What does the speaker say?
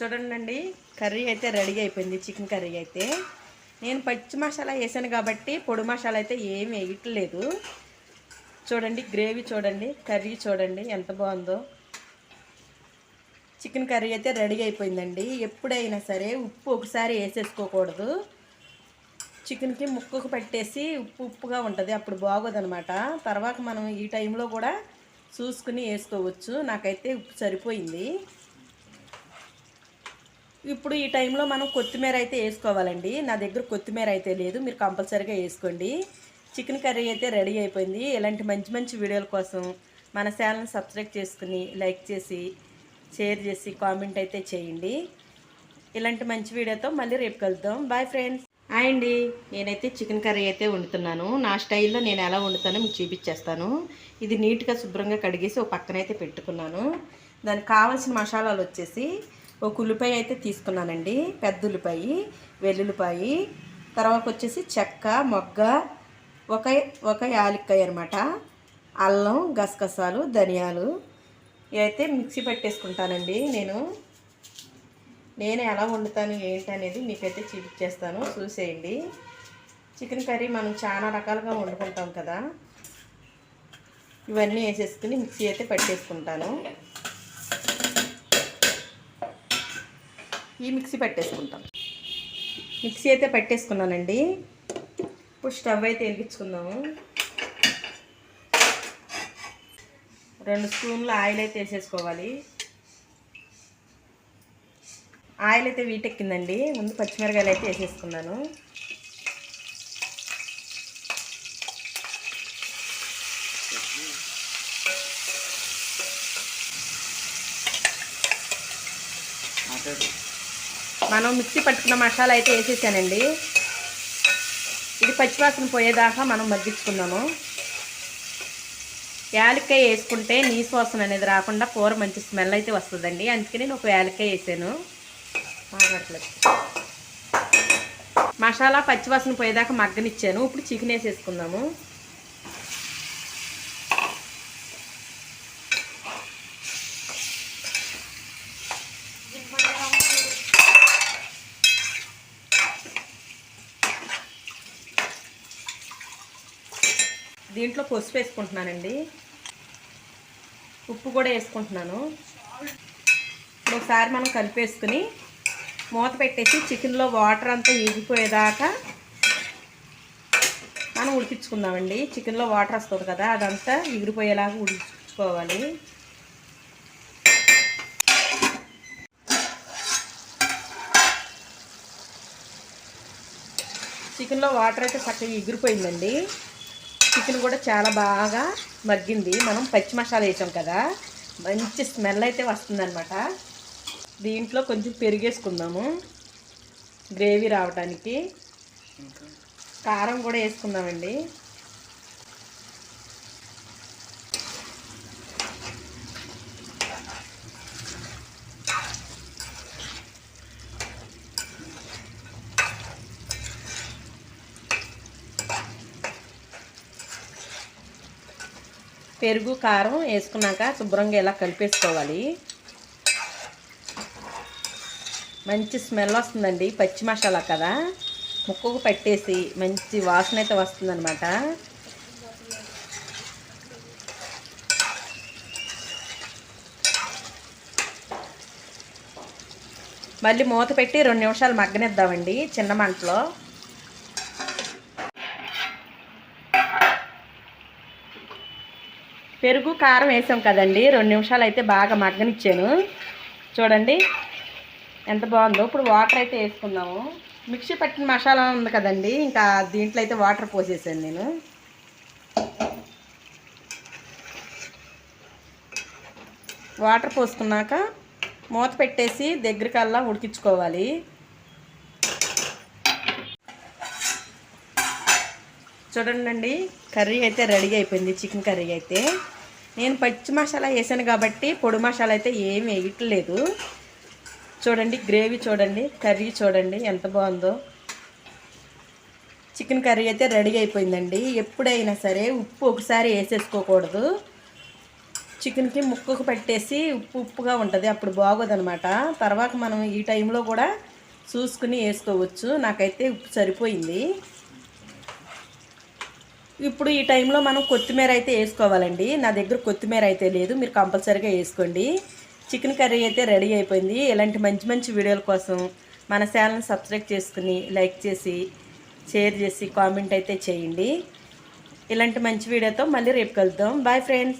చూడండి, కర్రీ అయితే రెడీ అయిపోయింది. చికెన్ కర్రీ అయితే నేను పచ్చి మసాలా వేసాను కాబట్టి పొడి మసాలా అయితే ఏమి వేయట్లేదు. చూడండి, గ్రేవీ చూడండి, కర్రీ చూడండి ఎంత బాగుందో. చికెన్ కర్రీ అయితే రెడీ అయిపోయిందండి. ఎప్పుడైనా సరే ఉప్పు ఒకసారి వేసేసుకోకూడదు. చికెన్కి ముక్కకు పట్టేసి ఉప్పుగా ఉంటుంది, అప్పుడు బాగోదనమాట. తర్వాత మనం ఈ టైంలో కూడా చూసుకుని వేసుకోవచ్చు. నాకైతే ఉప్పు సరిపోయింది. ఇప్పుడు ఈ టైంలో మనం కొత్తిమీర అయితే వేసుకోవాలండి. నా దగ్గర కొత్తిమీర అయితే లేదు, మీరు కంపల్సరీగా వేసుకోండి. చికెన్ కర్రీ అయితే రెడీ అయిపోయింది. ఇలాంటి మంచి మంచి వీడియోల కోసం మన ఛానల్ని సబ్స్క్రైబ్ చేసుకుని లైక్ చేసి షేర్ చేసి కామెంట్ అయితే చేయండి. ఇలాంటి మంచి వీడియోతో మళ్ళీ రేపు కలుద్దాం. Bye friends. హాయ్ అండి, నేనైతే చికెన్ కర్రీ అయితే వండుతున్నాను. నా స్టైల్లో నేను ఎలా వండుతానో మీకు చూపించేస్తాను. ఇది నీట్గా శుభ్రంగా కడిగేసి ఒక పక్కనైతే పెట్టుకున్నాను. దానికి కావాల్సిన మసాలాలు వచ్చేసి ఒక ఉల్లిపాయ అయితే తీసుకున్నానండి, పెద్ద ఉల్లిపాయ, వెల్లుల్లిపాయ, తర్వాత వచ్చేసి చెక్క, మొగ్గ, ఒక యాలక్కాయ అనమాట, అల్లం, గసగసాలు, ధనియాలు ఇవైతే మిక్సీ పట్టేసుకుంటానండి. నేను ఎలా వండుతాను ఏంటి అనేది మీకైతే చూపించేస్తాను, చూసేయండి. చికెన్ కర్రీ మనం చాలా రకాలుగా వండుకుంటాం కదా, ఇవన్నీ వేసేసుకుని మిక్సీ అయితే పట్టేసుకుంటాను. మిక్సీ అయితే పట్టేసుకున్నానండి. ఇప్పుడు స్టవ్ అయితే వెలిగించుకుందాము. 2 స్పూన్లు ఆయిల్ అయితే వేసేసుకోవాలి. ఆయిల్ అయితే వీటెక్కిందండి. ముందు పచ్చిమిరకాయలు అయితే వేసేసుకున్నాను. మనం మిక్సీ పట్టుకున్న మసాలా అయితే వేసేసానండి. ఇది పచ్చివాసన పోయేదాకా మనం మగ్గించుకుందాము. యాలక్కాయ వేసుకుంటే నీసు వాసన అనేది రాకుండా కూర మంచి స్మెల్ అయితే వస్తుందండి. అందుకని నేను ఒక యాలక్కాయ వేసాను. మసాలా పచ్చివాసన పోయేదాకా మగ్గనిచ్చాను. ఇప్పుడు చికెన్ వేసేసుకుందాము. దీంట్లో పసుపు వేసుకుంటున్నానండి, ఉప్పు కూడా వేసుకుంటున్నాను. ఒకసారి మనం కలిపేసుకుని మూత పెట్టేసి చికెన్లో వాటర్ అంతా ఎగిపోయేదాకా మనం ఉడికించుకుందామండి. చికెన్లో వాటర్ వస్తుంది కదా, అదంతా ఎగిరిపోయేలాగా ఉడికించుకోవాలి. చికెన్లో వాటర్ అయితే చక్కగా ఎగిరిపోయిందండి. చికెన్ కూడా చాలా బాగా మగ్గింది. మనం పచ్చి మసాలా వేసాం కదా, మంచి స్మెల్ అయితే వస్తుందన్నమాట. దీంట్లో కొంచెం పెరిగేసుకుందాము గ్రేవీ రావడానికి. కారం కూడా వేసుకుందామండి. పెరుగు, కారం వేసుకున్నాక శుభ్రంగా ఇలా కలిపేసుకోవాలి. మంచి స్మెల్ వస్తుందండి. పచ్చి మసాలా కదా, ముక్కకు పట్టేసి మంచి వాసన అయితే వస్తుందన్నమాట. మళ్ళీ మూత పెట్టి 2 నిమిషాలు మగ్గనిద్దామండి చిన్న మంటలో. పెరుగు, కారం వేసాం కదండి, 2 నిమిషాలు అయితే బాగా మగ్గనిచ్చాను. చూడండి ఎంత బాగుందో. ఇప్పుడు వాటర్ అయితే వేసుకుందాము. మిక్సీ పట్టిన మసాలా ఉంది కదండి, ఇంకా దీంట్లో అయితే వాటర్ పోసేసాను నేను. వాటర్ పోసుకున్నాక మూత పెట్టేసి దగ్గరికల్లా ఉడికించుకోవాలి. చూడండి, కర్రీ అయితే రెడీ అయిపోయింది. చికెన్ కర్రీ అయితే నేను పచ్చి మసాలా వేసాను కాబట్టి పొడి మసాలా అయితే ఏమి వేయట్లేదు. చూడండి, గ్రేవీ చూడండి, కర్రీ చూడండి ఎంత బాగుందో. చికెన్ కర్రీ అయితే రెడీ అయిపోయిందండి. ఎప్పుడైనా సరే ఉప్పు ఒకసారి వేసేసుకోకూడదు. చికెన్కి ముక్కకు పట్టేసి ఉప్పుగా ఉంటుంది, అప్పుడు బాగోదనమాట. తర్వాత మనం ఈ టైంలో కూడా చూసుకుని వేసుకోవచ్చు. నాకైతే ఉప్పు సరిపోయింది. ఇప్పుడు ఈ టైంలో మనం కొత్తిమీర అయితే వేసుకోవాలండి. నా దగ్గర కొత్తిమీర అయితే లేదు, మీరు కంపల్సరీగా వేసుకోండి. చికెన్ కర్రీ అయితే రెడీ అయిపోయింది. ఇలాంటి మంచి మంచి వీడియోల కోసం మన ఛానల్ని సబ్స్క్రైబ్ చేసుకుని లైక్ చేసి షేర్ చేసి కామెంట్ అయితే చేయండి. ఇలాంటి మంచి వీడియోతో మళ్ళీ రేపు కలుద్దాం. Bye friends.